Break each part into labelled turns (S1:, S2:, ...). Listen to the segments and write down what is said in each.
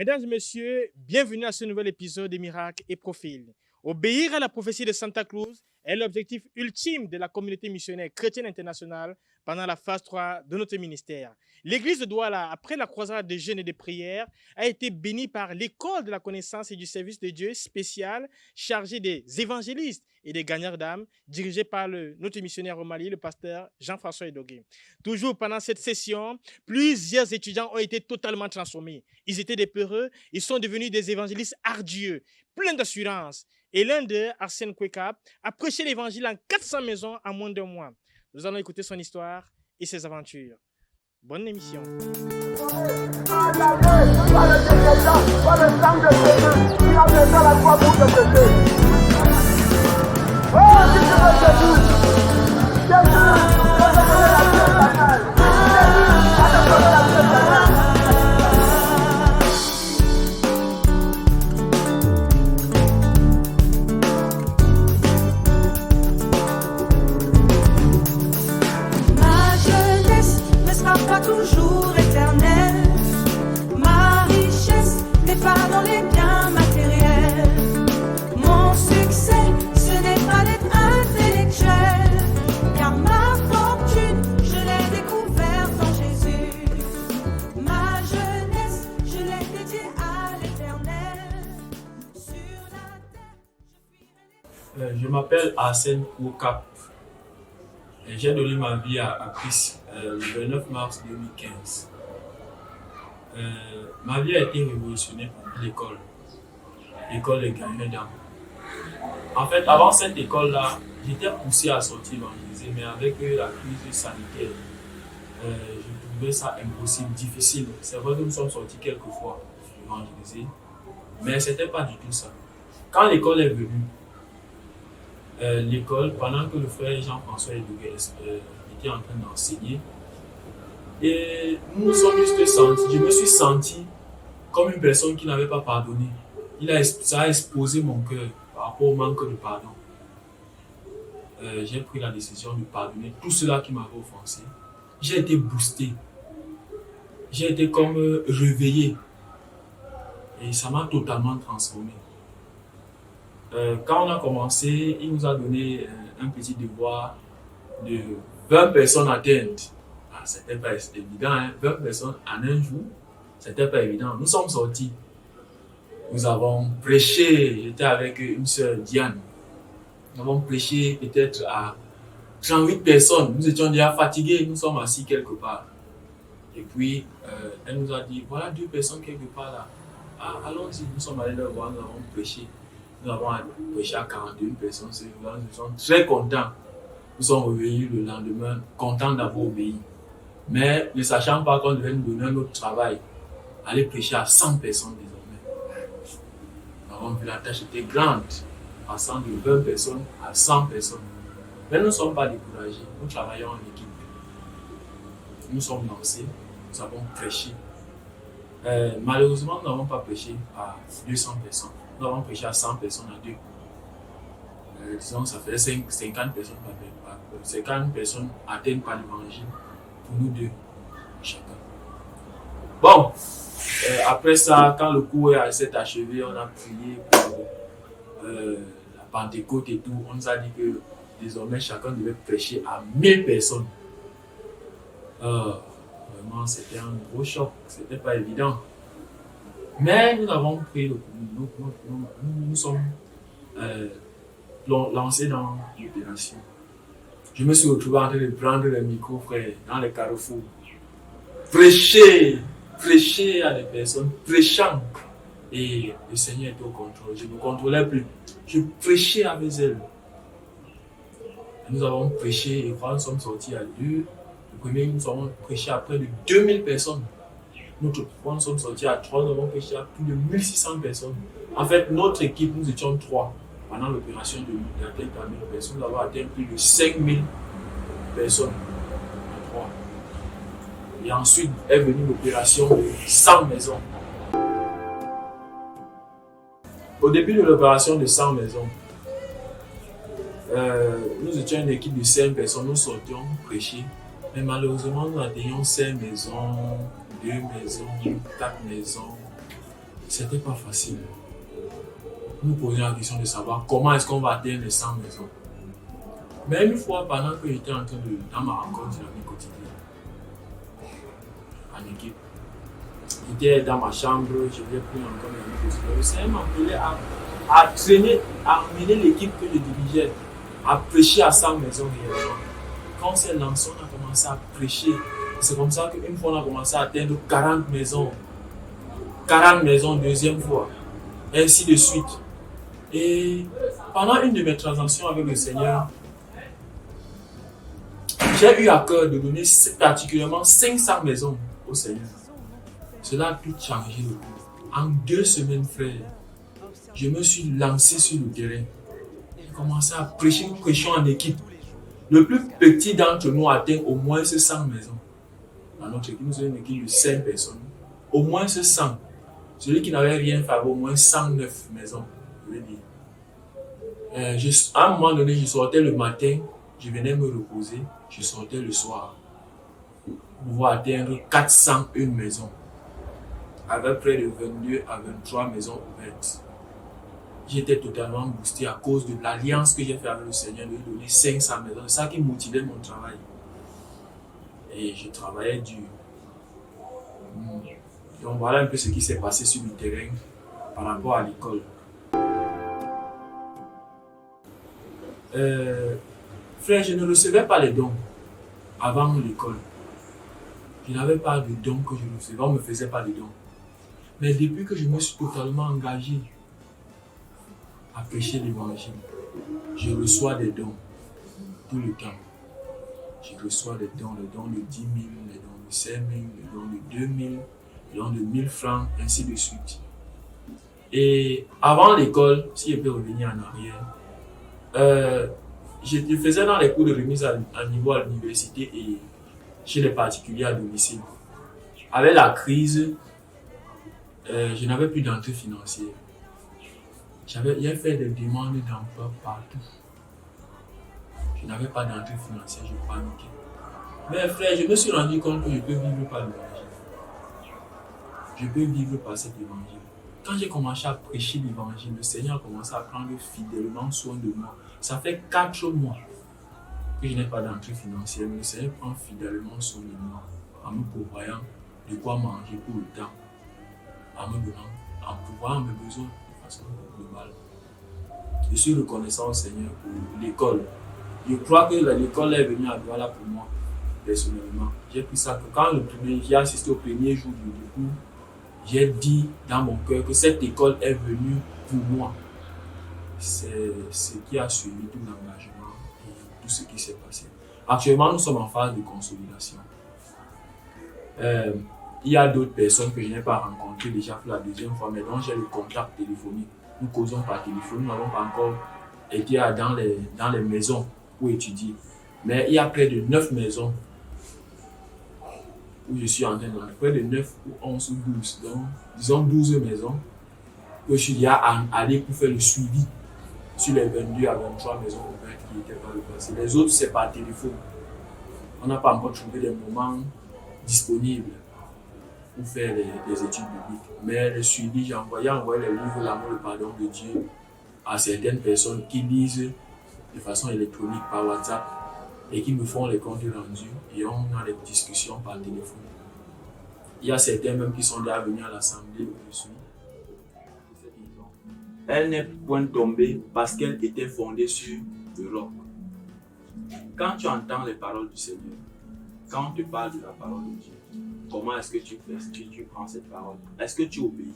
S1: Mesdames et messieurs, bienvenue à ce nouvel épisode des Miracles et Profils. Obéir à la prophétie de Santa Claus est l'objectif ultime de la communauté missionnaire chrétienne internationale pendant la phase 3 de notre ministère. L'église de Douala, après la croisade de jeûne et de prière, a été bénie par l'école de la connaissance et du service de Dieu spécial chargée des évangélistes et des gagnants d'âmes, dirigée par notre missionnaire au Mali, le pasteur Jean-François Edogué. Toujours pendant cette session, plusieurs étudiants ont été totalement transformés. Ils étaient des peureux, ils sont devenus des évangélistes ardueux, pleins d'assurance. Et l'un d'eux, Arsène Kweka, a prêché l'évangile en 400 maisons en moins d'un mois. Nous allons écouter son histoire et ses aventures. Bonne émission.
S2: Toujours éternel, ma richesse n'est pas dans les biens matériels. Mon succès, ce n'est pas d'être intellectuel, car ma fortune, je l'ai découverte en Jésus. Ma jeunesse, je l'ai dédiée à l'éternel. Sur la terre,
S3: Je m'appelle Arsène Kweka. J'ai donné ma vie à Christ le 29 mars 2015. Ma vie a été révolutionnée par l'école des gagnants d'âmes. En fait, avant cette école-là, j'étais poussé à sortir évangéliser, mais avec la crise sanitaire, je trouvais ça impossible, difficile. C'est vrai que nous sommes sortis quelques fois évangéliser, mais ce n'était pas du tout ça. Quand l'école est venue, pendant que le frère Jean-François Edogué était en train d'enseigner, et nous nous sommes juste sentis, je me suis senti comme une personne qui n'avait pas pardonné. Ça a exposé mon cœur par rapport au manque de pardon. J'ai pris la décision de pardonner tout cela qui m'avait offensé. J'ai été boosté, j'ai été comme réveillé, et ça m'a totalement transformé. Quand on a commencé, il nous a donné un petit devoir de 20 personnes atteintes. C'était pas évident, hein? 20 personnes en un jour, c'était pas évident. Nous sommes sortis, nous avons prêché, j'étais avec une sœur Diane. Nous avons prêché peut-être à 38 personnes. Nous étions déjà fatigués, nous sommes assis quelque part. Et puis, elle nous a dit, voilà 2 personnes quelque part là. Allons-y, nous sommes allés leur voir, nous avons prêché. Nous avons prêché à 41 personnes, nous sommes très contents. Nous sommes revenus le lendemain, contents d'avoir obéi. Mais ne sachant pas qu'on devait nous donner un autre travail, aller prêcher à 100 personnes désormais. Nous avons vu la tâche était grande, passant de 20 personnes à 100 personnes. Mais nous ne sommes pas découragés, nous travaillons en équipe. Nous sommes lancés, nous avons prêché. Malheureusement, nous n'avons pas prêché à 200 personnes. Nous avons prêché à 100 personnes à 2. Disons, ça fait 50 personnes, 50 personnes atteintes par l'évangile pour nous 2, chacun. Bon, après ça, quand le cours s'est achevé, on a prié pour la Pentecôte et tout. On nous a dit que désormais, chacun devait prêcher à 1000 personnes. Vraiment, c'était un gros choc, c'était pas évident. Mais nous avons pris le coup, nous sommes lancés dans l'opération. Je me suis retrouvé en train de prendre le micro, frère, dans les carrefours. Prêcher à des personnes, prêchant. Et le Seigneur était au contrôle, je ne me contrôlais plus. Je prêchais avec elle. Nous avons prêché, et quand nous sommes sortis à 2, le premier, nous avons prêché à près de 2000 personnes. Quand nous sommes sortis à 3, nous avons prêché à plus de 1600 personnes. En fait, notre équipe, nous étions 3. Pendant l'opération d'atteinte à 1000 personnes, nous avons atteint plus de 5000 personnes à 3. Et ensuite est venue l'opération de 100 maisons. Au début de l'opération de 100 maisons, nous étions une équipe de 5 personnes, nous sortions prêcher. Mais malheureusement, nous atteignions 5 maisons, 2 maisons, 4 maisons. C'était pas facile. Nous posions la question de savoir comment est-ce qu'on va atteindre les 100 maisons. Mais une fois, pendant que j'étais en train dans ma rencontre dynamique quotidienne, en équipe, j'étais dans ma chambre, je l'ai pris encore dynamique quotidienne. Le Seigneur m'appelait à traîner, à emmener l'équipe que je dirigeais, à prêcher à 100 maisons réellement. Quand on s'est lancé, on a commencé à prêcher. C'est comme ça qu'une fois, on a commencé à atteindre 40 maisons. 40 maisons, deuxième fois. Ainsi de suite. Et pendant une de mes transactions avec le Seigneur, j'ai eu à cœur de donner particulièrement 500 maisons au Seigneur. Cela a tout changé le coup. En 2 semaines, frère, je me suis lancé sur le terrain. J'ai commencé à prêcher, nous prêchions en équipe. Le plus petit d'entre nous atteint au moins 100 maisons. Dans notre équipe, nous avons une équipe de 5 personnes. Au moins 100. Celui qui n'avait rien fait avait au moins 109 maisons, je veux dire. À un moment donné, je sortais le matin, je venais me reposer, je sortais le soir pour pouvoir atteindre 401 maisons, avec près de 22 à 23 maisons ouvertes. J'étais totalement boosté à cause de l'alliance que j'ai faite avec le Seigneur de lui donner 500 maisons. C'est ça qui motivait mon travail. Et je travaillais dur. Donc voilà un peu ce qui s'est passé sur le terrain par rapport à l'école. Frère, je ne recevais pas les dons avant l'école. Je n'avais pas de dons que je recevais, on ne me faisait pas de dons. Mais depuis que je me suis totalement engagé à prêcher l'évangile, je reçois des dons tout le temps. Je reçois des dons, les dons de 10 000, les dons de 5 000, les dons de 2 000, les dons de 1 000 francs, ainsi de suite. Et avant l'école, si je peux revenir en arrière, je faisais dans les cours de remise à niveau à l'université et chez les particuliers à domicile. Avec la crise, je n'avais plus d'entrée financière. J'ai fait des demandes d'emploi partout. Je n'avais pas d'entrée financière, je paniquais. Mais frère, je me suis rendu compte que je peux vivre par l'évangile. Je peux vivre par cet évangile. Quand j'ai commencé à prêcher l'évangile, le Seigneur a commencé à prendre fidèlement soin de moi. Ça fait 4 mois que je n'ai pas d'entrée financière, mais le Seigneur prend fidèlement soin de moi en me pourvoyant de quoi manger pour le temps, en me donnant, en pourvoyant mes besoins de façon globale. Je suis reconnaissant au Seigneur pour l'école. Je crois que l'école est venue à Douala pour moi, personnellement. J'ai pris ça que quand j'ai assisté au premier jour du cours, j'ai dit dans mon cœur que cette école est venue pour moi. C'est ce qui a suivi tout l'engagement et tout ce qui s'est passé. Actuellement, nous sommes en phase de consolidation. Il y a d'autres personnes que je n'ai pas rencontrées déjà pour la deuxième fois, mais dont j'ai le contact téléphonique. Nous causons par téléphone, nous n'avons pas encore été dans les maisons pour étudier. Mais il y a près de 9 maisons où je suis en train de près de 9 ou 11 ou 12, donc disons 12 maisons que je suis déjà allé pour faire le suivi sur les 22 à 23 maisons ouvertes qui n'étaient pas le passé. Les autres, c'est par téléphone. On n'a pas encore trouvé des moments disponibles pour faire les études bibliques. Mais le suivi, j'ai envoyé les livres L'amour et le pardon de Dieu à certaines personnes qui lisent de façon électronique par WhatsApp et qui me font les comptes rendus et on a des discussions par téléphone. Il y a certains même qui sont déjà venus à l'assemblée où je suis. Elle n'est point tombée parce qu'elle était fondée sur le roc. Quand tu entends les paroles du Seigneur, quand on te parle de la parole de Dieu, comment est-ce que tu fais? Est-ce que tu prends cette parole? Est-ce que tu obéis?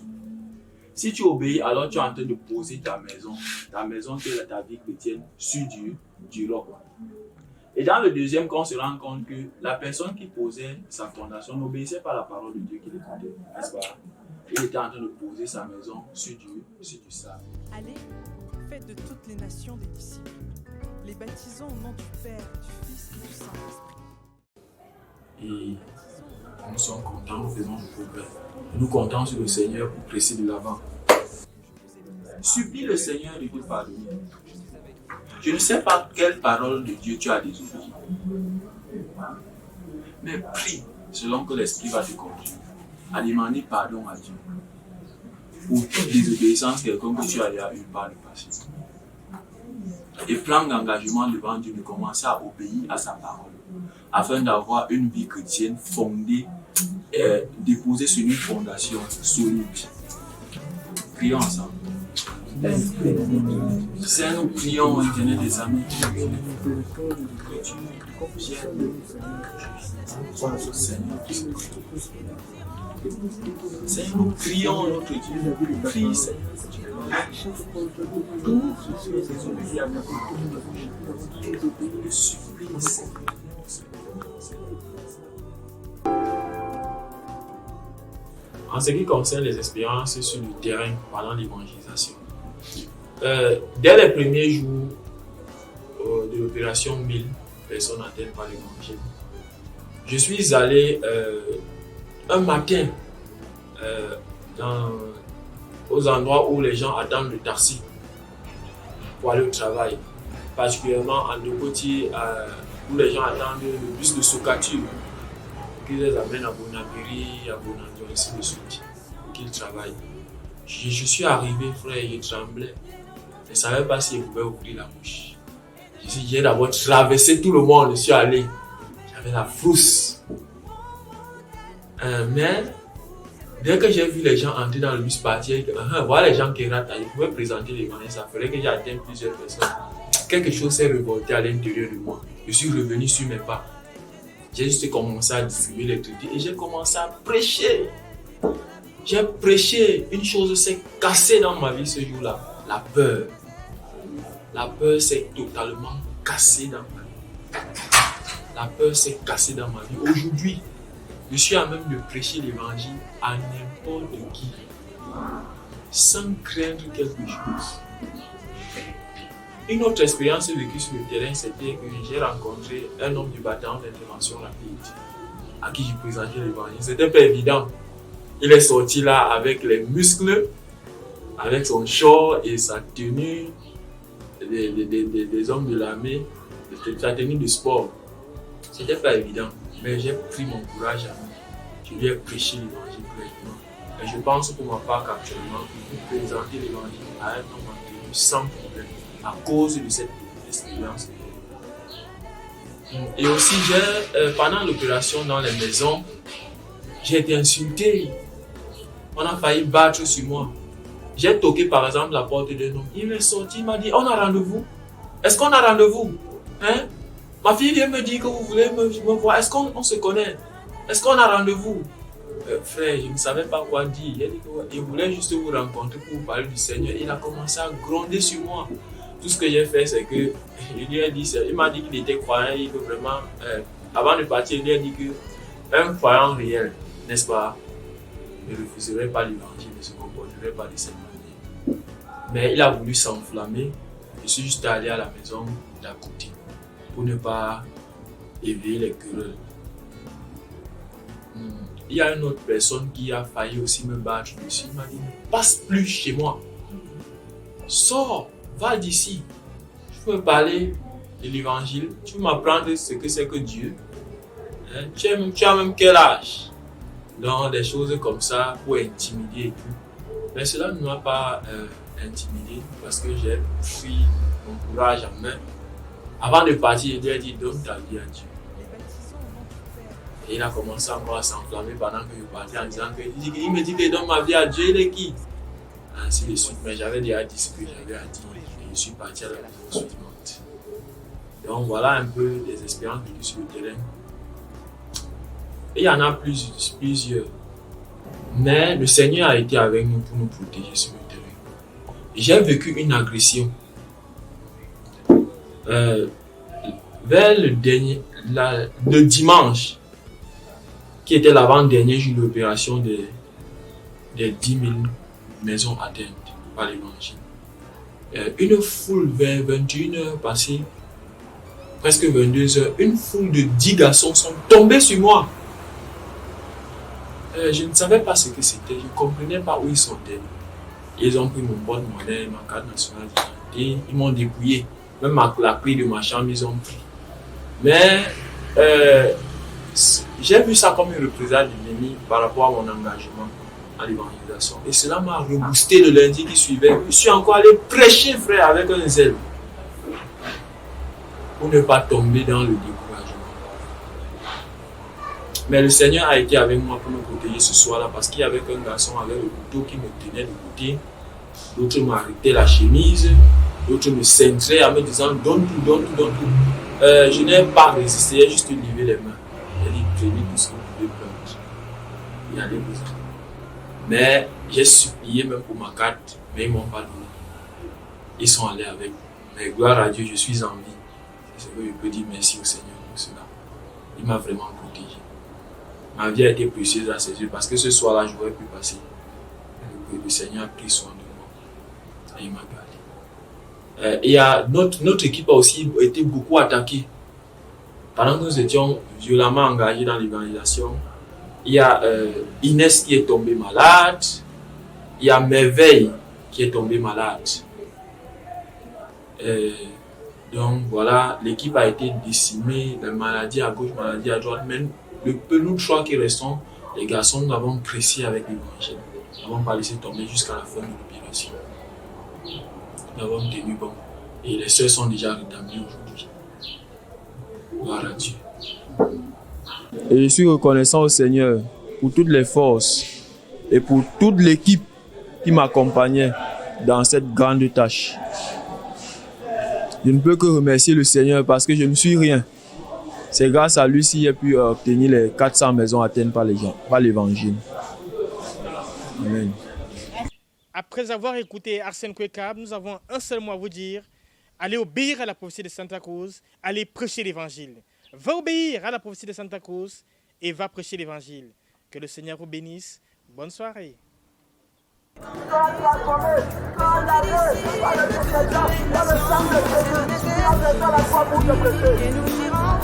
S3: Si tu obéis, alors tu es en train de poser ta maison qui est ta vie chrétienne sur du roc. Et dans le deuxième cas, on se rend compte que la personne qui posait sa fondation n'obéissait pas à la parole de Dieu qu'il écoutait, n'est-ce pas? Il était en train de poser sa maison sur du sable.
S4: Allez, faites de toutes les nations des disciples, les baptisant au nom du Père, du Fils et du Saint-Esprit.
S3: Et nous sommes contents, nous faisons du progrès. Nous comptons sur le Seigneur pour presser de l'avant. Supplie le Seigneur de te pardonner. Je ne sais pas quelle parole de Dieu tu as désobéi. Mais prie selon que l'Esprit va te conduire à demander pardon à Dieu. pour toute désobéissance quelconque que tu as déjà eu par le passé. Et plan d'engagement devant Dieu de commencer à obéir à sa parole, afin d'avoir une vie chrétienne fondée, déposée sur une fondation solide. Prions ensemble. Seigneur, nous prions, éternel des amis, Seigneur, nous prions notre Dieu, prie Seigneur.
S5: En ce qui concerne les expériences sur le terrain pendant l'évangélisation, dès les premiers jours de l'opération 1000 personnes atteintes par l'évangile, je suis allé un matin aux endroits où les gens attendent le taxi pour aller au travail, particulièrement en Dokoti, où les gens attendent le bus de Sokatur qui les amène à Bonabiri, à Bonanjo, ainsi de suite, pour qu'ils travaillent. Je suis arrivé, frère, je tremblais. Je ne savais pas si je pouvais ouvrir la bouche. J'ai d'abord traversé tout le monde, je suis allé. J'avais la frousse. Mais dès que j'ai vu les gens entrer dans le bus partir, voilà les gens qui ratent, ils pouvaient présenter l'évangile, ça ferait que j'ai atteint plusieurs personnes. Quelque chose s'est révolté à l'intérieur de moi. Je suis revenu sur mes pas. J'ai juste commencé à distribuer les trucs et j'ai commencé à prêcher. J'ai prêché, une chose s'est cassée dans ma vie ce jour-là, la peur. La peur s'est totalement cassée dans ma vie. La peur s'est cassée dans ma vie. Aujourd'hui, je suis à même de prêcher l'évangile à n'importe qui, sans craindre quelque chose. Une autre expérience vécue sur le terrain, c'était que j'ai rencontré un homme du bataillon d'intervention rapide à qui je présentais l'évangile. C'était pas évident. Il est sorti là avec les muscles, avec son short et sa tenue des hommes de l'armée, sa tenue de sport. C'était pas évident, mais j'ai pris mon courage à moi. Je lui ai prêché l'évangile correctement. Et je pense pour ma part qu'actuellement, je peux présenter l'évangile à un homme en tenue sans problème, à cause de cette expérience. Et aussi, pendant l'opération dans les maisons, j'ai été insulté. On a failli battre sur moi. J'ai toqué par exemple la porte d'un homme. Il est sorti, il m'a dit, on a rendez-vous. Est-ce qu'on a rendez-vous? Hein? Ma fille vient me dire que vous voulez me voir. Est-ce qu'on se connaît? Est-ce qu'on a rendez-vous? Frère, je ne savais pas quoi dire. Il a dit qu'il voulait juste vous rencontrer pour vous parler du Seigneur. Il a commencé à gronder sur moi. Tout ce que j'ai fait, c'est que je lui ai dit, il m'a dit qu'il était croyant et que vraiment, avant de partir, il lui a dit qu'un croyant réel, n'est-ce pas, ne refuserait pas l'évangile, ne se comporterait pas de cette manière. Mais il a voulu s'enflammer. Je suis juste allé à la maison d'à côté pour ne pas éveiller les querelles. Il y a une autre personne qui a failli aussi me battre dessus. Il m'a dit, ne passe plus chez moi. Sors, va d'ici. Je peux parler de l'évangile. Tu peux m'apprendre ce que c'est que Dieu. Hein? Tu as même quel âge? Donc des choses comme ça pour intimider et tout. Mais cela ne m'a pas intimidé parce que j'ai pris mon courage en main. Avant de partir, il lui a dit, donne ta vie à Dieu. Et il a commencé encore à s'enflammer pendant que je partais en disant qu'il me dit que je donne ma vie à Dieu, il est qui? Ainsi de suite. Mais j'avais déjà dit ce que j'avais à dire et je suis parti à la maison suivante. Donc voilà un peu des expériences vécues sur le terrain. Et il y en a plusieurs. Mais le Seigneur a été avec nous pour nous protéger sur le terrain. J'ai vécu une agression. Vers le dimanche, qui était l'avant-dernier jour de l'opération des 10 000 maisons atteintes par l'évangile. Une foule vers 21h passées, presque 22h, une foule de 10 garçons sont tombés sur moi. Je ne savais pas ce que c'était, je ne comprenais pas où ils sortaient. Ils ont pris mon porte-monnaie, ma carte nationale d'identité, ils m'ont dépouillé. Même la clé de ma chambre, ils ont pris. Mais j'ai vu ça comme une représailles de l'ennemi par rapport à mon engagement à l'évangélisation. Et cela m'a reboosté le lundi qui suivait. Je suis encore allé prêcher, frère, avec un zèle. Pour ne pas tomber dans le découragement. Mais le Seigneur a été avec moi pour me protéger ce soir-là parce qu'il y avait un garçon avec le couteau qui me tenait de côté. D'autres m'arrêtaient la chemise. D'autres me cintraient en me disant donne tout, donne tout, donne tout. Je n'ai pas résisté, j'ai juste levé les mains. J'ai dit prenez tout ce que vous pouvez prendre. Et allez-vous-en. Mais j'ai supplié même pour ma carte, mais ils ne m'ont pas donné. Ils sont allés avec. Mais gloire à Dieu, je suis en vie. C'est ce que je peux dire merci au Seigneur pour cela. Il m'a vraiment protégé. Ma vie a été précieuse à ses yeux parce que ce soir-là, je n'aurais pu passer. Le Seigneur a pris soin de moi. Et il m'a gardé. Et notre équipe a aussi été beaucoup attaquée. Pendant que nous étions violemment engagés dans l'évangélisation, il y a Inès qui est tombée malade. Il y a Merveille qui est tombée malade. Donc voilà, l'équipe a été décimée, la maladie à gauche, maladie à droite. Mais le peu nous trois qui restons, les garçons, nous avons pressé avec l'évangile. Nous n'avons pas laissé tomber jusqu'à la fin de l'opération. Nous avons tenu bon. Et les sœurs sont déjà rétablies aujourd'hui. Gloire à Dieu.
S6: Et je suis reconnaissant au Seigneur pour toutes les forces et pour toute l'équipe qui m'accompagnait dans cette grande tâche. Je ne peux que remercier le Seigneur parce que je ne suis rien. C'est grâce à lui si j'ai pu obtenir les 400 maisons atteintes par l'évangile. Amen.
S1: Après avoir écouté Arsène Kwekab, nous avons un seul mot à vous dire. Allez obéir à la prophétie de Santa Cruz, allez prêcher l'évangile. Va obéir à la prophétie de Santa Cruz et va prêcher l'évangile. Que le Seigneur vous bénisse. Bonne soirée.
S2: Et nous irons